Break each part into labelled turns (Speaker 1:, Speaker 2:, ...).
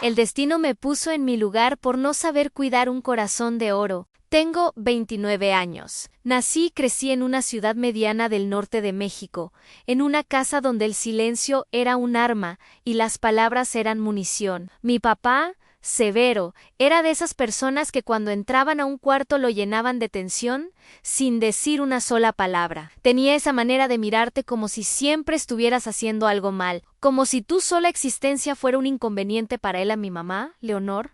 Speaker 1: El destino me puso en mi lugar por no saber cuidar un corazón de oro. Tengo 29 años. Nací y crecí en una ciudad mediana del norte de México, en una casa donde el silencio era un arma y las palabras eran munición. Mi papá, severo, era de esas personas que cuando entraban a un cuarto lo llenaban de tensión sin decir una sola palabra. Tenía esa manera de mirarte como si siempre estuvieras haciendo algo mal, como si tu sola existencia fuera un inconveniente para él. A mi mamá, Leonor,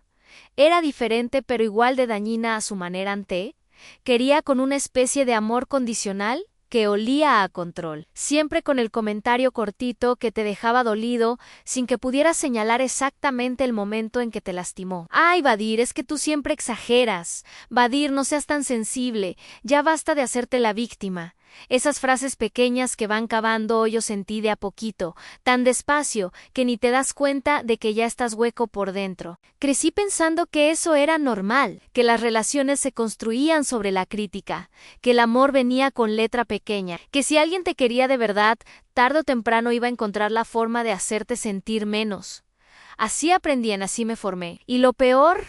Speaker 1: era diferente pero igual de dañina a su manera ante. Quería con una especie de amor condicional que olía a control, siempre con el comentario cortito que te dejaba dolido sin que pudieras señalar exactamente el momento en que te lastimó. Ay, Vadir, es que tú siempre exageras. Vadir, no seas tan sensible, ya basta de hacerte la víctima. Esas frases pequeñas que van cavando hoyos en ti de a poquito, tan despacio que ni te das cuenta de que ya estás hueco por dentro. Crecí pensando que eso era normal, que las relaciones se construían sobre la crítica, que el amor venía con letra pequeña, que si alguien te quería de verdad, tarde o temprano iba a encontrar la forma de hacerte sentir menos. Así aprendí, así me formé. Y lo peor,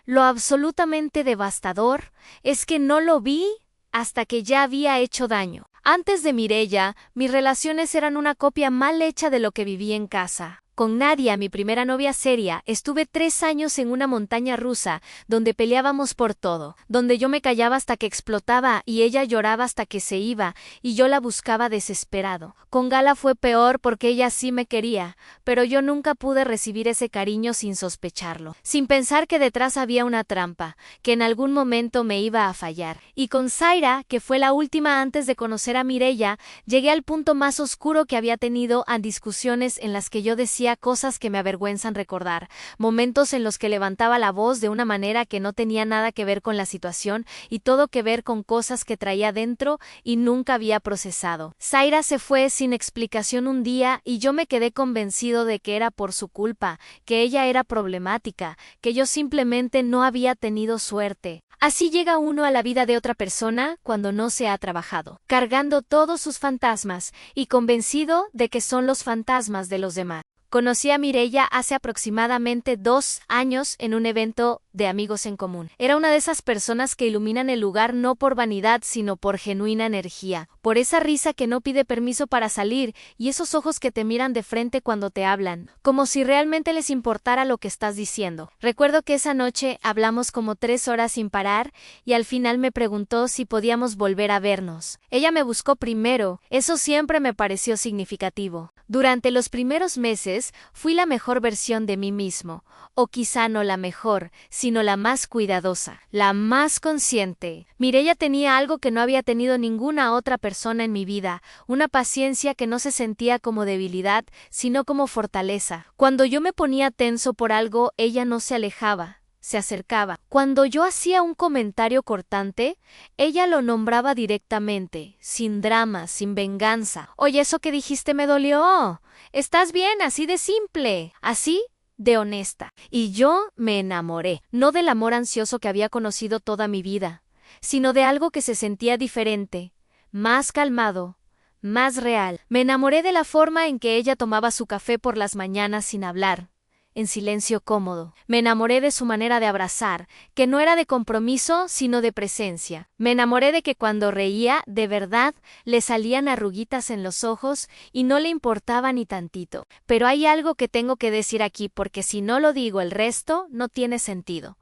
Speaker 1: lo absolutamente devastador, es que no lo vi hasta que ya había hecho daño. Antes de Mireya, mis relaciones eran una copia mal hecha de lo que viví en casa. Con Nadia, mi primera novia seria, estuve 3 años en una montaña rusa, donde peleábamos por todo, donde yo me callaba hasta que explotaba y ella lloraba hasta que se iba, y yo la buscaba desesperado. Con Gala fue peor porque ella sí me quería, pero yo nunca pude recibir ese cariño sin sospecharlo, sin pensar que detrás había una trampa, que en algún momento me iba a fallar. Y con Zaira, que fue la última antes de conocer a Mireya, llegué al punto más oscuro que había tenido, a discusiones en las que yo decía cosas que me avergüenzan recordar, momentos en los que levantaba la voz de una manera que no tenía nada que ver con la situación y todo que ver con cosas que traía dentro y nunca había procesado. Zaira se fue sin explicación un día y yo me quedé convencido de que era por su culpa, que ella era problemática, que yo simplemente no había tenido suerte. Así llega uno a la vida de otra persona cuando no se ha trabajado, cargando todos sus fantasmas y convencido de que son los fantasmas de los demás. Conocí a Mireya hace aproximadamente 2 años en un evento de amigos en común. Era una de esas personas que iluminan el lugar no por vanidad, sino por genuina energía, por esa risa que no pide permiso para salir y esos ojos que te miran de frente cuando te hablan, como si realmente les importara lo que estás diciendo. Recuerdo que esa noche hablamos como 3 horas sin parar y al final me preguntó si podíamos volver a vernos. Ella me buscó primero, eso siempre me pareció significativo. Durante los primeros meses fui la mejor versión de mí mismo, o quizá no la mejor, sino la más cuidadosa, la más consciente. Mireya tenía algo que no había tenido ninguna otra persona en mi vida, una paciencia que no se sentía como debilidad, sino como fortaleza. Cuando yo me ponía tenso por algo, ella no se alejaba, se acercaba. Cuando yo hacía un comentario cortante, ella lo nombraba directamente, sin drama, sin venganza. Oye, eso que dijiste me dolió. ¿Estás bien? Así de simple. Así de honesta. Y yo me enamoré, no del amor ansioso que había conocido toda mi vida, sino de algo que se sentía diferente, más calmado, más real. Me enamoré de la forma en que ella tomaba su café por las mañanas sin hablar, en silencio cómodo. Me enamoré de su manera de abrazar, que no era de compromiso, sino de presencia. Me enamoré de que cuando reía, de verdad, le salían arruguitas en los ojos y no le importaba ni tantito. Pero hay algo que tengo que decir aquí porque si no lo digo el resto, no tiene sentido.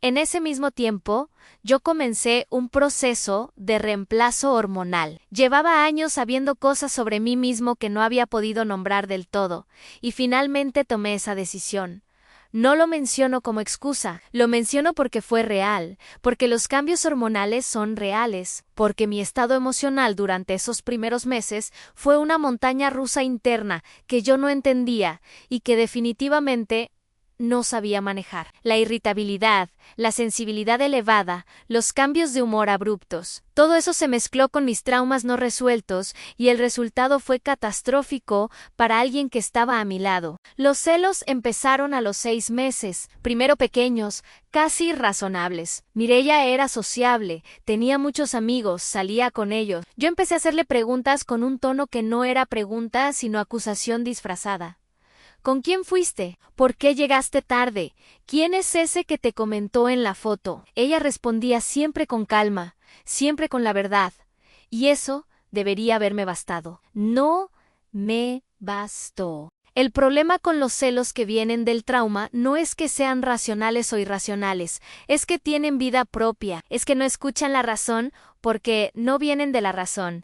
Speaker 1: En ese mismo tiempo, yo comencé un proceso de reemplazo hormonal. Llevaba años sabiendo cosas sobre mí mismo que no había podido nombrar del todo, y finalmente tomé esa decisión. No lo menciono como excusa, lo menciono porque fue real, porque los cambios hormonales son reales, porque mi estado emocional durante esos primeros meses fue una montaña rusa interna que yo no entendía y que definitivamente no sabía manejar. La irritabilidad, la sensibilidad elevada, los cambios de humor abruptos, todo eso se mezcló con mis traumas no resueltos y el resultado fue catastrófico para alguien que estaba a mi lado. Los celos empezaron a los 6 meses, primero pequeños, casi razonables. Mireya era sociable, tenía muchos amigos, salía con ellos. Yo empecé a hacerle preguntas con un tono que no era pregunta sino acusación disfrazada. ¿Con quién fuiste? ¿Por qué llegaste tarde? ¿Quién es ese que te comentó en la foto? Ella respondía siempre con calma, siempre con la verdad. Y eso debería haberme bastado. No me bastó. El problema con los celos que vienen del trauma no es que sean racionales o irracionales, es que tienen vida propia, es que no escuchan la razón porque no vienen de la razón,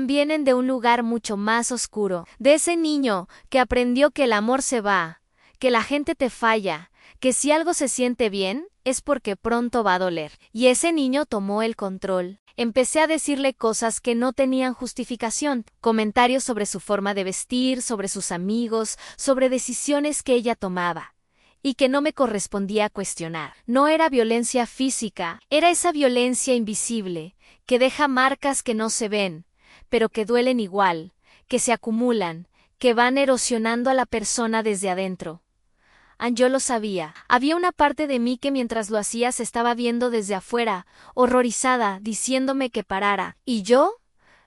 Speaker 1: vienen de un lugar mucho más oscuro, de ese niño que aprendió que el amor se va, que la gente te falla, que si algo se siente bien es porque pronto va a doler. Y ese niño tomó el control. Empecé a decirle cosas que no tenían justificación, comentarios sobre su forma de vestir, sobre sus amigos, sobre decisiones que ella tomaba, y que no me correspondía cuestionar. No era violencia física, era esa violencia invisible, que deja marcas que no se ven, pero que duelen igual, que se acumulan, que van erosionando a la persona desde adentro. Yo lo sabía. Había una parte de mí que mientras lo hacía se estaba viendo desde afuera, horrorizada, diciéndome que parara. ¿Y yo?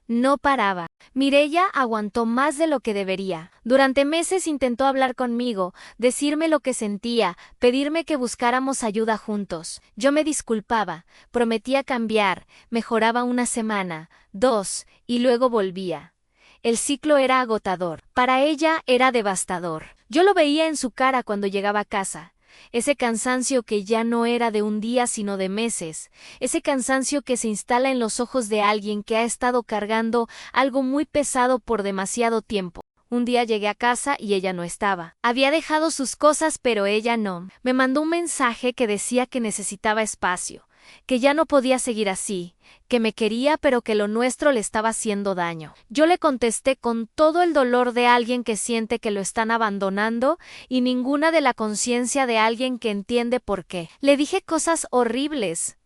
Speaker 1: No paraba. Mireia aguantó más de lo que debería. Durante meses intentó hablar conmigo, decirme lo que sentía, pedirme que buscáramos ayuda juntos. Yo me disculpaba, prometía cambiar, mejoraba una semana, 2, y luego volvía. El ciclo era agotador. Para ella era devastador. Yo lo veía en su cara cuando llegaba a casa. Ese cansancio que ya no era de un día sino de meses. Ese cansancio que se instala en los ojos de alguien que ha estado cargando algo muy pesado por demasiado tiempo. Un día llegué a casa y ella no estaba. Había dejado sus cosas, pero ella no. Me mandó un mensaje que decía que necesitaba espacio, que ya no podía seguir así, que me quería pero que lo nuestro le estaba haciendo daño. Yo le contesté con todo el dolor de alguien que siente que lo están abandonando y ninguna de la conciencia de alguien que entiende por qué. Le dije cosas horribles,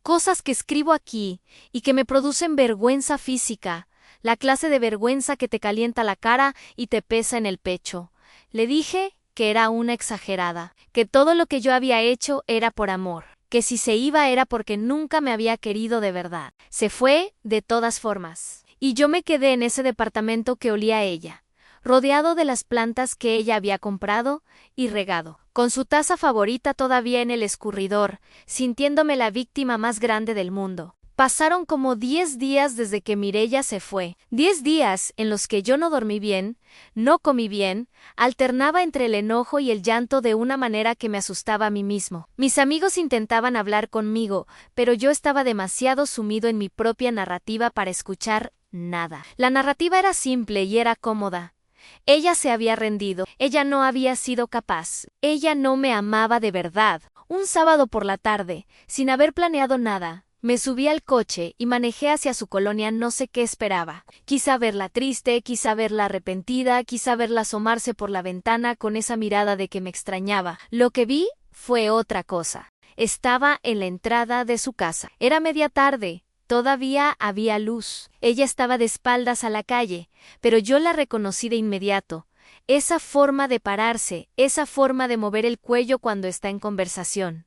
Speaker 1: cosas que escribo aquí y que me producen vergüenza física, la clase de vergüenza que te calienta la cara y te pesa en el pecho. Le dije que era una exagerada, que todo lo que yo había hecho era por amor, que si se iba era porque nunca me había querido de verdad. Se fue de todas formas. Y yo me quedé en ese departamento que olía a ella, rodeado de las plantas que ella había comprado y regado, con su taza favorita todavía en el escurridor, sintiéndome la víctima más grande del mundo. Pasaron como 10 días desde que Mireia se fue. 10 días en los que yo no dormí bien, no comí bien, alternaba entre el enojo y el llanto de una manera que me asustaba a mí mismo. Mis amigos intentaban hablar conmigo, pero yo estaba demasiado sumido en mi propia narrativa para escuchar nada. La narrativa era simple y era cómoda. Ella se había rendido, ella no había sido capaz, ella no me amaba de verdad. Un sábado por la tarde, sin haber planeado nada, me subí al coche y manejé hacia su colonia. No sé qué esperaba. Quizá verla triste, quizá verla arrepentida, quizá verla asomarse por la ventana con esa mirada de que me extrañaba. Lo que vi fue otra cosa. Estaba en la entrada de su casa. Era media tarde. Todavía había luz. Ella estaba de espaldas a la calle, pero yo la reconocí de inmediato. Esa forma de pararse, esa forma de mover el cuello cuando está en conversación.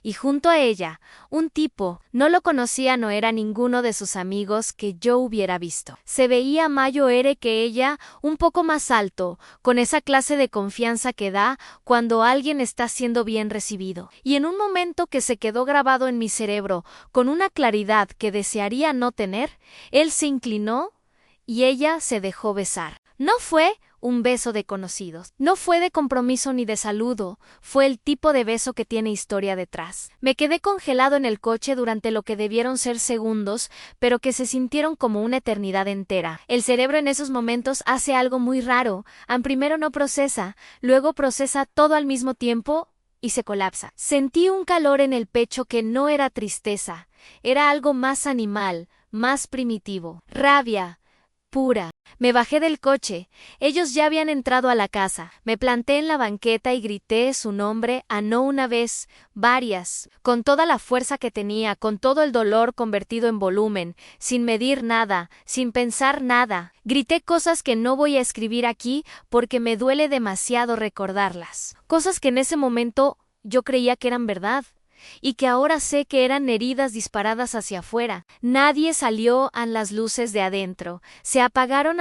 Speaker 1: Y junto a ella, un tipo, no lo conocía, no era ninguno de sus amigos que yo hubiera visto. Se veía mayor que ella, un poco más alto, con esa clase de confianza que da cuando alguien está siendo bien recibido. Y en un momento que se quedó grabado en mi cerebro, con una claridad que desearía no tener, él se inclinó y ella se dejó besar. No fue un beso de conocidos. No fue de compromiso ni de saludo, fue el tipo de beso que tiene historia detrás. Me quedé congelado en el coche durante lo que debieron ser segundos, pero que se sintieron como una eternidad entera. El cerebro en esos momentos hace algo muy raro. Primero no procesa, luego procesa todo al mismo tiempo y se colapsa. Sentí un calor en el pecho que no era tristeza, era algo más animal, más primitivo, rabia pura. Me bajé del coche. Ellos ya habían entrado a la casa. Me planté en la banqueta y grité su nombre, no una vez, varias, con toda la fuerza que tenía, con todo el dolor convertido en volumen, sin medir nada, sin pensar nada. Grité cosas que no voy a escribir aquí porque me duele demasiado recordarlas. Cosas que en ese momento yo creía que eran verdad. y que ahora sé que eran heridas disparadas hacia afuera. Nadie salió a las luces de adentro. Se apagaron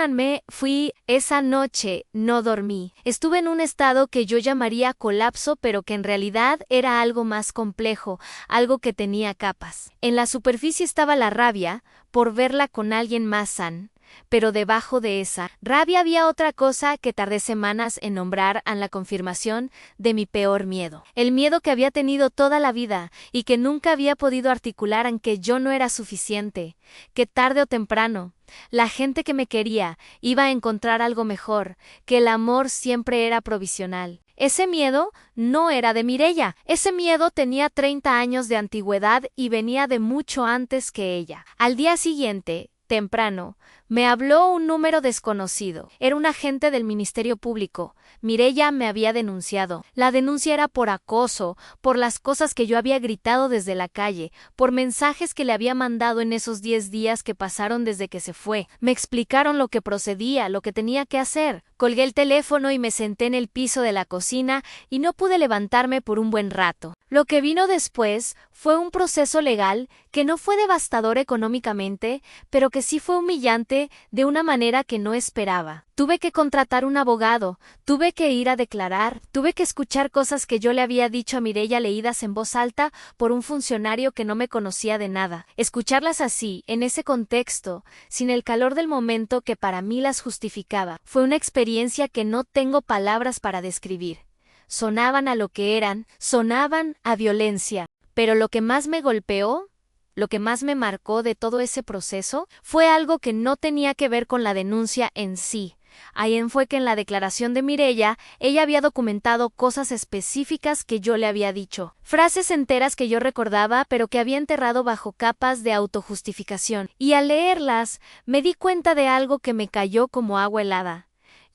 Speaker 1: fui esa noche, no dormí. Estuve en un estado que yo llamaría colapso, pero que en realidad era algo más complejo, algo que tenía capas. En la superficie estaba la rabia por verla con alguien más sano. Pero debajo de esa rabia había otra cosa que tardé semanas en nombrar en la confirmación de mi peor miedo. El miedo que había tenido toda la vida y que nunca había podido articular en que yo no era suficiente, que tarde o temprano la gente que me quería iba a encontrar algo mejor, que el amor siempre era provisional. Ese miedo no era de Mireya. Ese miedo tenía 30 años de antigüedad y venía de mucho antes que ella. Al día siguiente, temprano, me habló un número desconocido. Era un agente del Ministerio Público. Mireya me había denunciado. La denuncia era por acoso, por las cosas que yo había gritado desde la calle, por mensajes que le había mandado en esos 10 días que pasaron desde que se fue. Me explicaron lo que procedía, lo que tenía que hacer. Colgué el teléfono y me senté en el piso de la cocina y no pude levantarme por un buen rato. Lo que vino después fue un proceso legal que no fue devastador económicamente, pero que sí fue humillante de una manera que no esperaba. Tuve que contratar un abogado, tuve que ir a declarar, tuve que escuchar cosas que yo le había dicho a Mireya leídas en voz alta por un funcionario que no me conocía de nada. Escucharlas así, en ese contexto, sin el calor del momento que para mí las justificaba, fue una experiencia que no tengo palabras para describir. Sonaban a lo que eran, sonaban a violencia, pero lo que más me golpeó, lo que más me marcó de todo ese proceso, fue algo que no tenía que ver con la denuncia en sí. Ahí fue que en la declaración de Mireya, ella había documentado cosas específicas que yo le había dicho, frases enteras que yo recordaba pero que había enterrado bajo capas de autojustificación, y al leerlas me di cuenta de algo que me cayó como agua helada.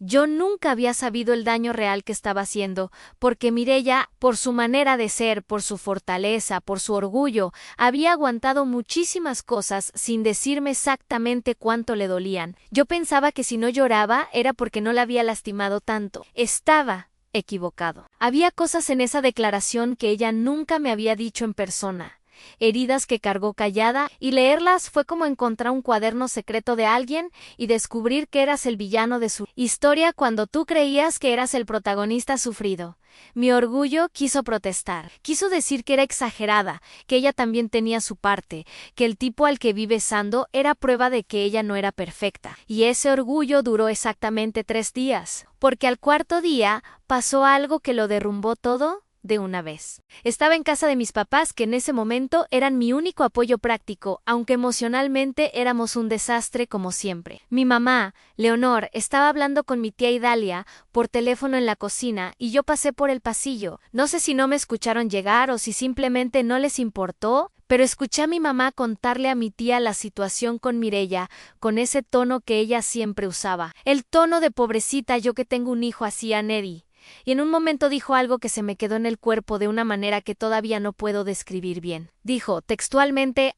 Speaker 1: Yo nunca había sabido el daño real que estaba haciendo, porque Mireya, por su manera de ser, por su fortaleza, por su orgullo, había aguantado muchísimas cosas sin decirme exactamente cuánto le dolían. Yo pensaba que si no lloraba era porque no la había lastimado tanto. Estaba equivocado. Había cosas en esa declaración que ella nunca me había dicho en persona. Heridas que cargó callada, y leerlas fue como encontrar un cuaderno secreto de alguien y descubrir que eras el villano de su historia cuando tú creías que eras el protagonista sufrido. Mi orgullo quiso protestar, quiso decir que era exagerada, que ella también tenía su parte, que el tipo al que vi besando era prueba de que ella no era perfecta. Y ese orgullo duró exactamente 3 días, porque al 4.º día pasó algo que lo derrumbó todo de una vez. Estaba en casa de mis papás, que en ese momento eran mi único apoyo práctico, aunque emocionalmente éramos un desastre como siempre. Mi mamá, Leonor, estaba hablando con mi tía Idalia por teléfono en la cocina y yo pasé por el pasillo. No sé si no me escucharon llegar o si simplemente no les importó, pero escuché a mi mamá contarle a mi tía la situación con Mireya, con ese tono que ella siempre usaba. El tono de pobrecita, yo que tengo un hijo así, a Neddy. Y en un momento dijo algo que se me quedó en el cuerpo de una manera que todavía no puedo describir bien. Dijo textualmente: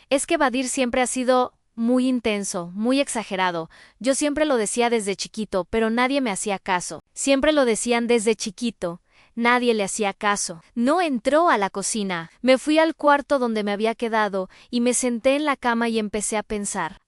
Speaker 1: es que Badir siempre ha sido muy intenso, muy exagerado. Yo siempre lo decía desde chiquito, pero nadie me hacía caso. Siempre lo decían desde chiquito. Nadie le hacía caso. No entró a la cocina. Me fui al cuarto donde me había quedado y me senté en la cama y empecé a pensar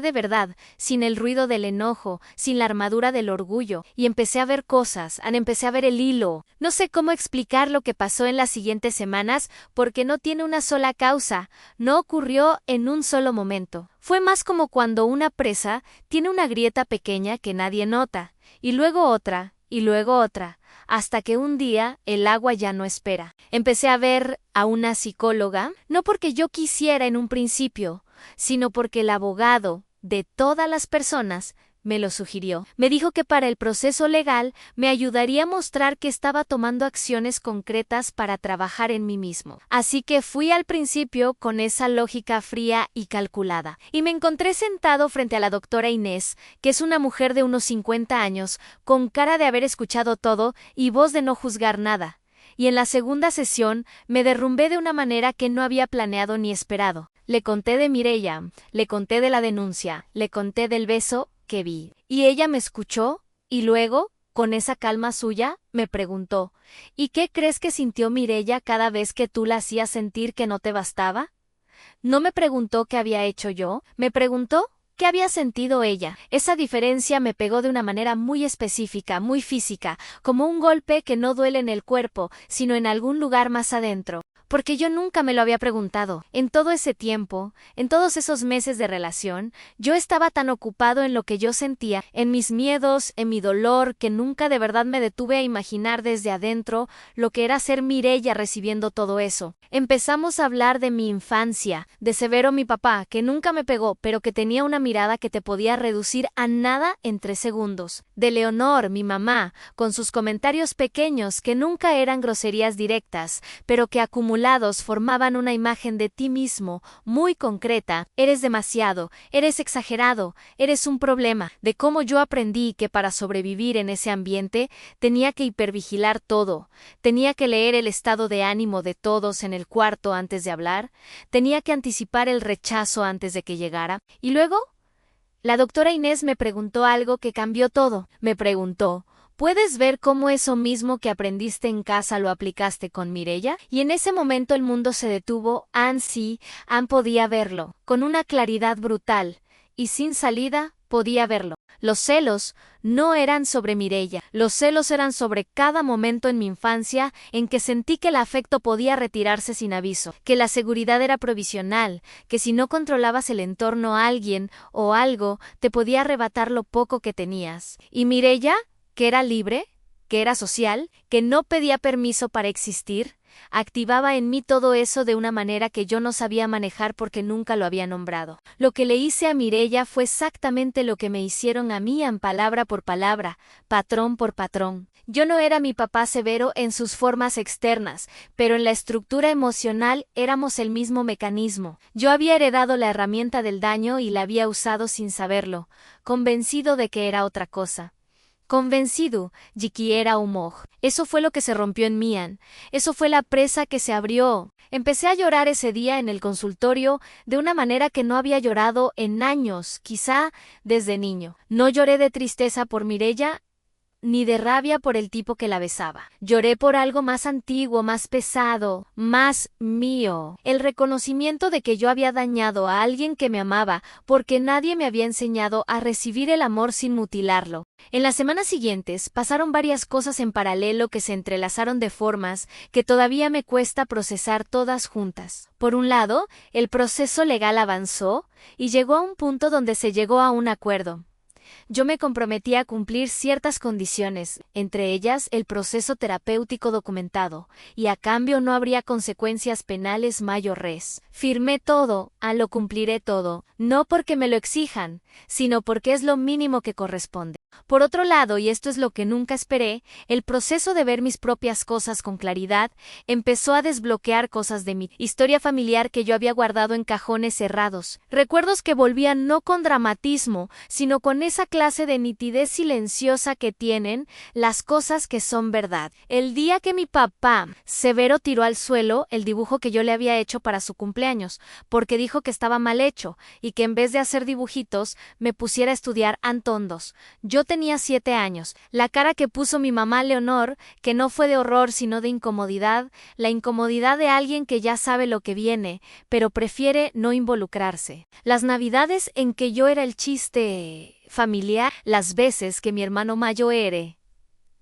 Speaker 1: de verdad, sin el ruido del enojo, sin la armadura del orgullo, y empecé a ver cosas, empecé a ver el hilo. No sé cómo explicar lo que pasó en las siguientes semanas porque no tiene una sola causa, no ocurrió en un solo momento. Fue más como cuando una presa tiene una grieta pequeña que nadie nota, y luego otra, hasta que un día el agua ya no espera. Empecé a ver a una psicóloga, no porque yo quisiera en un principio, sino porque el abogado de todas las personas me lo sugirió. Me dijo que para el proceso legal me ayudaría a mostrar que estaba tomando acciones concretas para trabajar en mí mismo. Así que fui al principio con esa lógica fría y calculada. Y me encontré sentado frente a la doctora Inés, que es una mujer de unos 50 años, con cara de haber escuchado todo y voz de no juzgar nada. Y en la segunda sesión me derrumbé de una manera que no había planeado ni esperado. Le conté de Mireya, le conté de la denuncia, le conté del beso que vi. Y ella me escuchó, y luego, con esa calma suya, me preguntó. ¿Y qué crees que sintió Mireya cada vez que tú la hacías sentir que no te bastaba? No me preguntó qué había hecho yo, me preguntó qué había sentido ella. Esa diferencia me pegó de una manera muy específica, muy física, como un golpe que no duele en el cuerpo, sino en algún lugar más adentro. Porque yo nunca me lo había preguntado. En todo ese tiempo, en todos esos meses de relación, yo estaba tan ocupado en lo que yo sentía, en mis miedos, en mi dolor, que nunca de verdad me detuve a imaginar desde adentro lo que era ser Mireya recibiendo todo eso. Empezamos a hablar de mi infancia, de Severo mi papá, que nunca me pegó, pero que tenía una mirada que te podía reducir a nada en 3 segundos. De Leonor, mi mamá, con sus comentarios pequeños que nunca eran groserías directas, pero que acumulaban formaban una imagen de ti mismo, muy concreta. Eres demasiado, eres exagerado, eres un problema. De cómo yo aprendí que para sobrevivir en ese ambiente tenía que hipervigilar todo, tenía que leer el estado de ánimo de todos en el cuarto antes de hablar, tenía que anticipar el rechazo antes de que llegara. Y luego, la doctora Inés me preguntó algo que cambió todo. Me preguntó: ¿puedes ver cómo eso mismo que aprendiste en casa lo aplicaste con Mireya? Y en ese momento el mundo se detuvo. Anne podía verlo, con una claridad brutal, y sin salida, podía verlo. Los celos no eran sobre Mireya, los celos eran sobre cada momento en mi infancia en que sentí que el afecto podía retirarse sin aviso, que la seguridad era provisional, que si no controlabas el entorno a alguien o algo, te podía arrebatar lo poco que tenías. ¿Y Mireya? Que era libre, que era social, que no pedía permiso para existir, activaba en mí todo eso de una manera que yo no sabía manejar porque nunca lo había nombrado. Lo que le hice a Mireya fue exactamente lo que me hicieron a mí en palabra por palabra, patrón por patrón. Yo no era mi papá Severo en sus formas externas, pero en la estructura emocional éramos el mismo mecanismo. Yo había heredado la herramienta del daño y la había usado sin saberlo, convencido de que era otra cosa. Convencido, Jiki era humor. Eso fue lo que se rompió en Mian. Eso fue la presa que se abrió. Empecé a llorar ese día en el consultorio de una manera que no había llorado en años, quizá desde niño. No lloré de tristeza por Mireya, ni de rabia por el tipo que la besaba. Lloré por algo más antiguo, más pesado, más mío. El reconocimiento de que yo había dañado a alguien que me amaba porque nadie me había enseñado a recibir el amor sin mutilarlo. En las semanas siguientes pasaron varias cosas en paralelo que se entrelazaron de formas que todavía me cuesta procesar todas juntas. Por un lado, el proceso legal avanzó y llegó a un punto donde se llegó a un acuerdo. Yo me comprometí a cumplir ciertas condiciones, entre ellas el proceso terapéutico documentado, y a cambio no habría consecuencias penales mayor res. Firmé todo, lo cumpliré todo, no porque me lo exijan, sino porque es lo mínimo que corresponde. Por otro lado, y esto es lo que nunca esperé, el proceso de ver mis propias cosas con claridad empezó a desbloquear cosas de mi historia familiar que yo había guardado en cajones cerrados, recuerdos que volvían no con dramatismo, sino con esa clase de nitidez silenciosa que tienen las cosas que son verdad. El día que mi papá, Severo, tiró al suelo el dibujo que yo le había hecho para su cumpleaños, porque dijo que estaba mal hecho y que en vez de hacer dibujitos me pusiera a estudiar Antondos. Yo tenía 7 años. La cara que puso mi mamá Leonor, que no fue de horror sino de incomodidad, la incomodidad de alguien que ya sabe lo que viene, pero prefiere no involucrarse. Las navidades en que yo era el chiste familiar, las veces que mi hermano mayor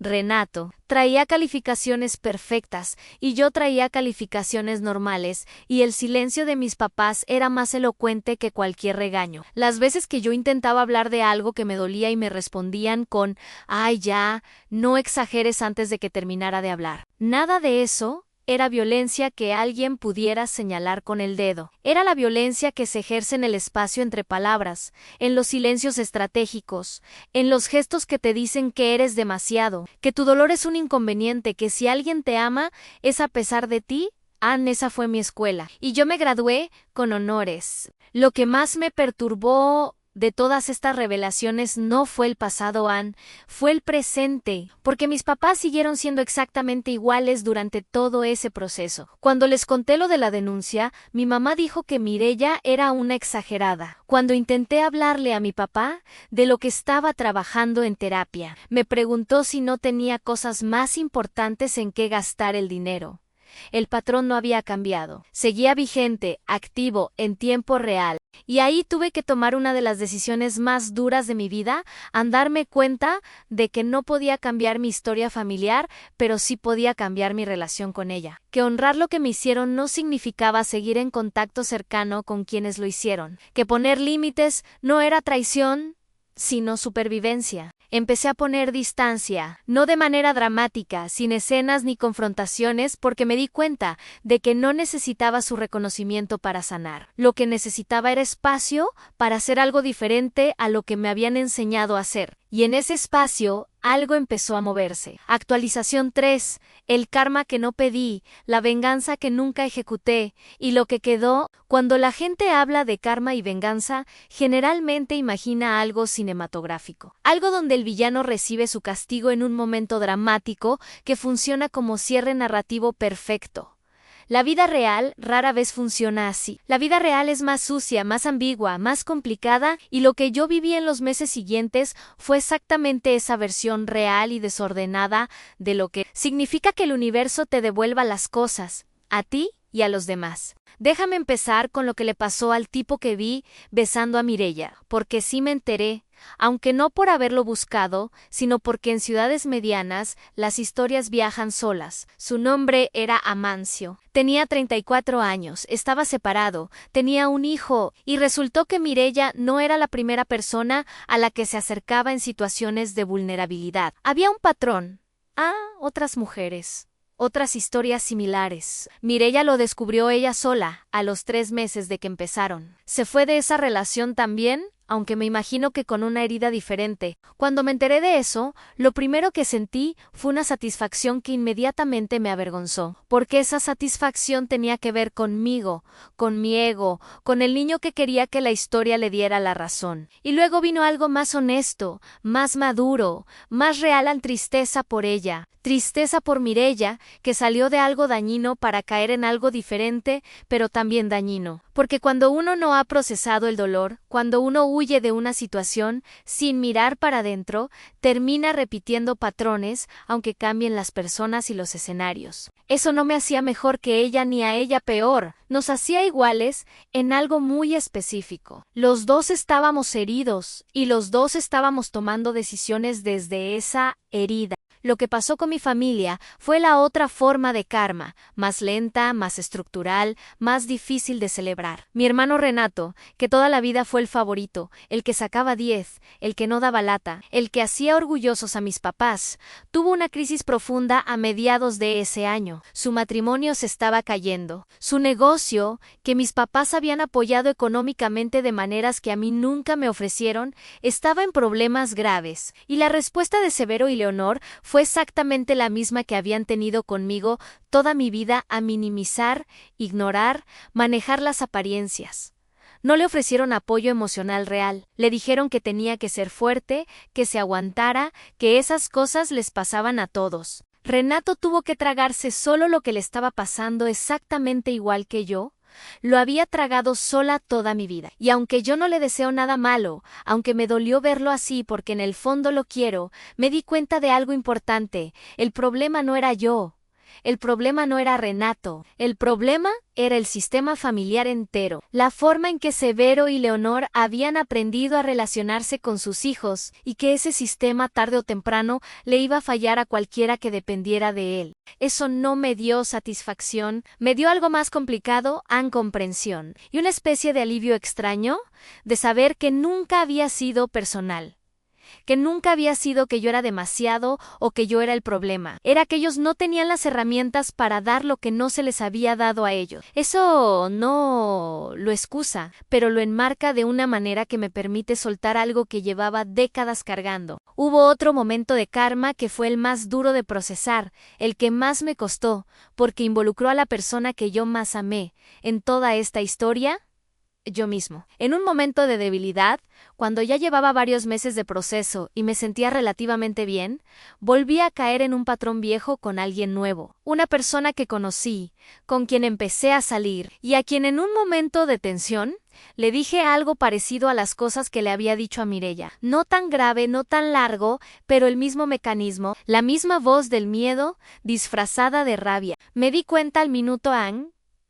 Speaker 1: Renato, traía calificaciones perfectas y yo traía calificaciones normales, y el silencio de mis papás era más elocuente que cualquier regaño. Las veces que yo intentaba hablar de algo que me dolía y me respondían con «ay ya, no exageres» antes de que terminara de hablar. Nada de eso era violencia que alguien pudiera señalar con el dedo. Era la violencia que se ejerce en el espacio entre palabras, en los silencios estratégicos, en los gestos que te dicen que eres demasiado, que tu dolor es un inconveniente, que si alguien te ama es a pesar de ti. Esa fue mi escuela, y yo me gradué con honores. Lo que más me perturbó de todas estas revelaciones no fue el pasado, Ann, fue el presente, porque mis papás siguieron siendo exactamente iguales durante todo ese proceso. Cuando les conté lo de la denuncia, mi mamá dijo que Mireya era una exagerada. Cuando intenté hablarle a mi papá de lo que estaba trabajando en terapia, me preguntó si no tenía cosas más importantes en qué gastar el dinero. El patrón no había cambiado, seguía vigente, activo, en tiempo real. Y ahí tuve que tomar una de las decisiones más duras de mi vida, al darme cuenta de que no podía cambiar mi historia familiar, pero sí podía cambiar mi relación con ella. Que honrar lo que me hicieron no significaba seguir en contacto cercano con quienes lo hicieron. Que poner límites no era traición, sino supervivencia. Empecé a poner distancia, no de manera dramática, sin escenas ni confrontaciones, porque me di cuenta de que no necesitaba su reconocimiento para sanar. Lo que necesitaba era espacio para hacer algo diferente a lo que me habían enseñado a hacer. Y en ese espacio, algo empezó a moverse. Actualización 3. El karma que no pedí, la venganza que nunca ejecuté, y lo que quedó. Cuando la gente habla de karma y venganza, generalmente imagina algo cinematográfico. Algo donde el villano recibe su castigo en un momento dramático que funciona como cierre narrativo perfecto. La vida real rara vez funciona así. La vida real es más sucia, más ambigua, más complicada, y lo que yo viví en los meses siguientes fue exactamente esa versión real y desordenada de lo que significa que el universo te devuelva las cosas, a ti y a los demás. Déjame empezar con lo que le pasó al tipo que vi besando a Mireya, porque sí me enteré, aunque no por haberlo buscado, sino porque en ciudades medianas las historias viajan solas. Su nombre era Amancio. Tenía 34 años, estaba separado, tenía un hijo, y resultó que Mireya no era la primera persona a la que se acercaba en situaciones de vulnerabilidad. Había un patrón. Otras mujeres. Otras historias similares. Mireya lo descubrió ella sola, a los 3 meses de que empezaron. Se fue de esa relación también, aunque me imagino que con una herida diferente. Cuando me enteré de eso, lo primero que sentí fue una satisfacción que inmediatamente me avergonzó, porque esa satisfacción tenía que ver conmigo, con mi ego, con el niño que quería que la historia le diera la razón. Y luego vino algo más honesto, más maduro, más real en tristeza por ella. Tristeza por Mireya, que salió de algo dañino para caer en algo diferente, pero también dañino. Porque cuando uno no ha procesado el dolor, cuando uno huye de una situación sin mirar para adentro, termina repitiendo patrones, aunque cambien las personas y los escenarios. Eso no me hacía mejor que ella ni a ella peor, nos hacía iguales en algo muy específico. Los dos estábamos heridos, y los dos estábamos tomando decisiones desde esa herida. Lo que pasó con mi familia fue la otra forma de karma, más lenta, más estructural, más difícil de celebrar. Mi hermano Renato, que toda la vida fue el favorito, el que sacaba 10, el que no daba lata, el que hacía orgullosos a mis papás, tuvo una crisis profunda a mediados de ese año. Su matrimonio se estaba cayendo. Su negocio, que mis papás habían apoyado económicamente de maneras que a mí nunca me ofrecieron, estaba en problemas graves. Y la respuesta de Severo y Leonor fue exactamente la misma que habían tenido conmigo toda mi vida, a minimizar, ignorar, manejar las apariencias. No le ofrecieron apoyo emocional real, le dijeron que tenía que ser fuerte, que se aguantara, que esas cosas les pasaban a todos. Renato tuvo que tragarse solo lo que le estaba pasando exactamente igual que yo. Lo había tragado sola toda mi vida. Y aunque yo no le deseo nada malo, aunque me dolió verlo así porque en el fondo lo quiero, me di cuenta de algo importante. El problema no era yo. El problema no era Renato. El problema era el sistema familiar entero. La forma en que Severo y Leonor habían aprendido a relacionarse con sus hijos, y que ese sistema tarde o temprano le iba a fallar a cualquiera que dependiera de él. Eso no me dio satisfacción, me dio algo más complicado, comprensión, y una especie de alivio extraño, de saber que nunca había sido personal. Que nunca había sido que yo era demasiado o que yo era el problema. Era que ellos no tenían las herramientas para dar lo que no se les había dado a ellos. Eso no lo excusa, pero lo enmarca de una manera que me permite soltar algo que llevaba décadas cargando. Hubo otro momento de karma que fue el más duro de procesar, el que más me costó, porque involucró a la persona que yo más amé. En toda esta historia, yo mismo. En un momento de debilidad, cuando ya llevaba varios meses de proceso y me sentía relativamente bien, volví a caer en un patrón viejo con alguien nuevo, una persona que conocí, con quien empecé a salir y a quien en un momento de tensión le dije algo parecido a las cosas que le había dicho a Mireya. No tan grave, no tan largo, pero el mismo mecanismo, la misma voz del miedo, disfrazada de rabia. Me di cuenta al minuto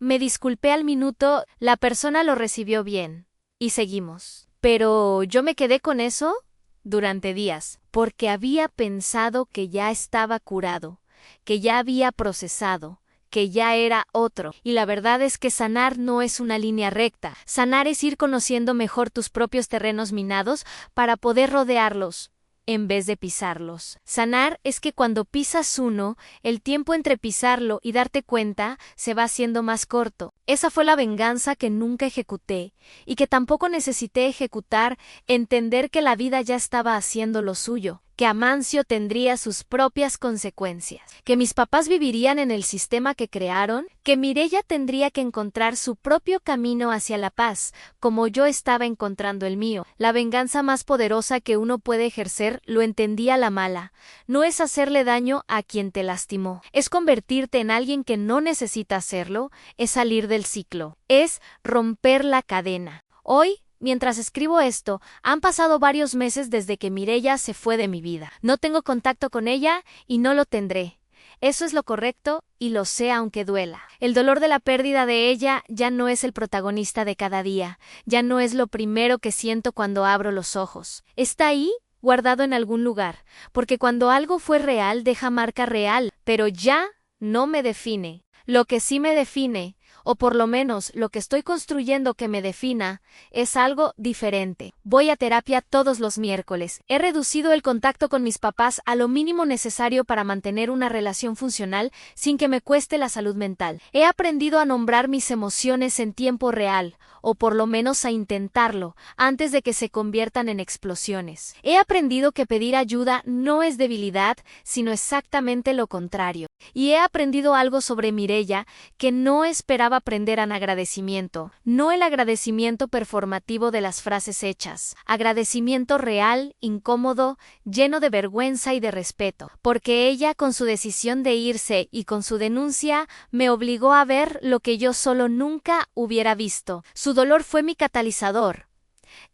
Speaker 1: me disculpé al minuto, la persona lo recibió bien. Y seguimos. Pero yo me quedé con eso durante días, porque había pensado que ya estaba curado, que ya había procesado, que ya era otro. Y la verdad es que sanar no es una línea recta. Sanar es ir conociendo mejor tus propios terrenos minados para poder rodearlos en vez de pisarlos. Sanar es que cuando pisas uno, el tiempo entre pisarlo y darte cuenta se va haciendo más corto. Esa fue la venganza que nunca ejecuté y que tampoco necesité ejecutar, entender que la vida ya estaba haciendo lo suyo, que Amancio tendría sus propias consecuencias, que mis papás vivirían en el sistema que crearon, que Mireya tendría que encontrar su propio camino hacia la paz, como yo estaba encontrando el mío. La venganza más poderosa que uno puede ejercer, lo entendí a la mala, no es hacerle daño a quien te lastimó, es convertirte en alguien que no necesita hacerlo, es salir del ciclo, es romper la cadena. Hoy, mientras escribo esto, han pasado varios meses desde que Mireya se fue de mi vida. No tengo contacto con ella y no lo tendré. Eso es lo correcto y lo sé aunque duela. El dolor de la pérdida de ella ya no es el protagonista de cada día, ya no es lo primero que siento cuando abro los ojos. Está ahí, guardado en algún lugar, porque cuando algo fue real deja marca real, pero ya no me define. Lo que sí me define, o por lo menos lo que estoy construyendo que me defina, es algo diferente. Voy a terapia todos los miércoles. He reducido el contacto con mis papás a lo mínimo necesario para mantener una relación funcional sin que me cueste la salud mental. He aprendido a nombrar mis emociones en tiempo real, o por lo menos a intentarlo, antes de que se conviertan en explosiones. He aprendido que pedir ayuda no es debilidad, sino exactamente lo contrario. Y he aprendido algo sobre Mireya que no esperaba aprender en agradecimiento, no el agradecimiento performativo de las frases hechas, agradecimiento real, incómodo, lleno de vergüenza y de respeto, porque ella con su decisión de irse y con su denuncia me obligó a ver lo que yo solo nunca hubiera visto. Su dolor fue mi catalizador.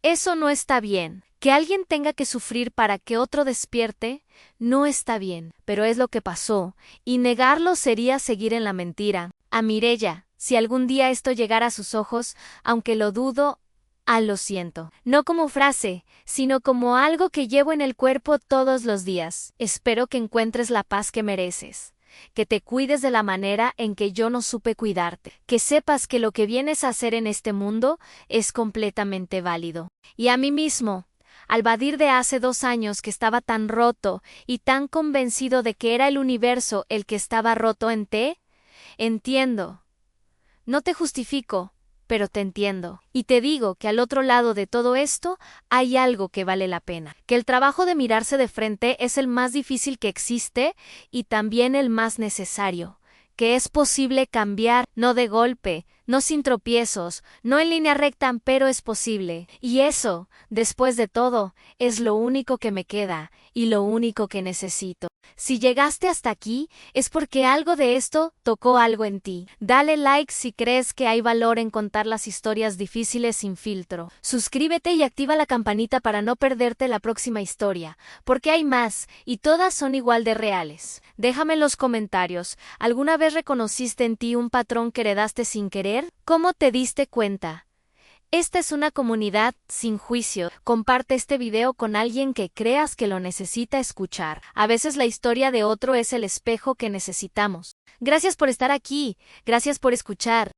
Speaker 1: Eso no está bien. Que alguien tenga que sufrir para que otro despierte, no está bien, pero es lo que pasó, y negarlo sería seguir en la mentira. A Mireya, si algún día esto llegara a sus ojos, aunque lo dudo, lo siento. No como frase, sino como algo que llevo en el cuerpo todos los días. Espero que encuentres la paz que mereces. Que te cuides de la manera en que yo no supe cuidarte, que sepas que lo que vienes a hacer en este mundo es completamente válido. Y a mí mismo, al Badir de hace 2 años que estaba tan roto y tan convencido de que era el universo el que estaba roto en ti, entiendo. No te justifico, pero te entiendo. Y te digo que al otro lado de todo esto hay algo que vale la pena. Que el trabajo de mirarse de frente es el más difícil que existe y también el más necesario. Que es posible cambiar, no de golpe, no sin tropiezos, no en línea recta, pero es posible. Y eso, después de todo, es lo único que me queda y lo único que necesito. Si llegaste hasta aquí, es porque algo de esto tocó algo en ti. Dale like si crees que hay valor en contar las historias difíciles sin filtro. Suscríbete y activa la campanita para no perderte la próxima historia, porque hay más, y todas son igual de reales. Déjame en los comentarios, ¿alguna vez reconociste en ti un patrón que heredaste sin querer? ¿Cómo te diste cuenta? Esta es una comunidad sin juicio. Comparte este video con alguien que creas que lo necesita escuchar. A veces la historia de otro es el espejo que necesitamos. Gracias por estar aquí. Gracias por escuchar.